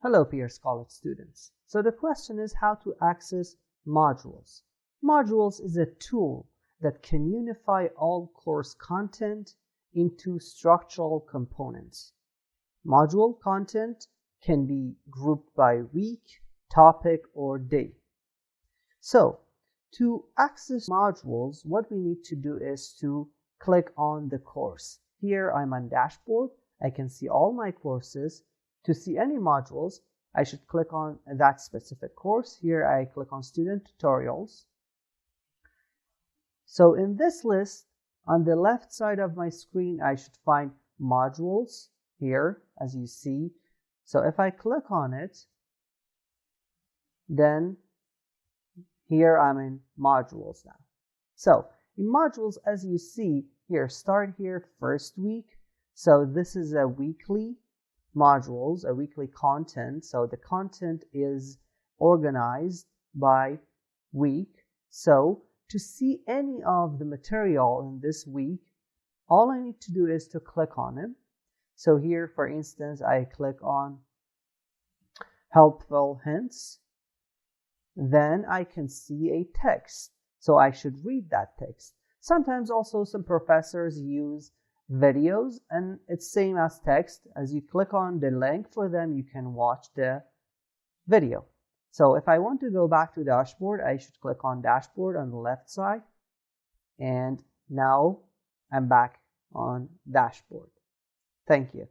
Hello, Pierce College students. So the question is how to access modules. Modules is a tool that can unify all course content into structural components. Module content can be grouped by week, topic, or day. So to access modules, what we need to do is to click on the course. Here I'm on dashboard. I can see all my courses. To see any modules, I should click on that specific course. Here I click on Student Tutorials. So in this list, on the left side of my screen, I should find modules here, as you see. So if I click on it, then here I'm in modules now. So in modules, as you see here, start here, first week. So this is a weekly modules, a weekly content. So the content is organized by week. So to see any of the material in this week, all I need to do is to click on it. So here, for instance, I click on helpful hints. Then I can see a text. So I should read that text. Sometimes also some professors use videos and it's same as text. As you click on the link for them, you can watch the video. So if I want to go back to dashboard, I should click on dashboard on the left side. And now I'm back on dashboard. Thank you.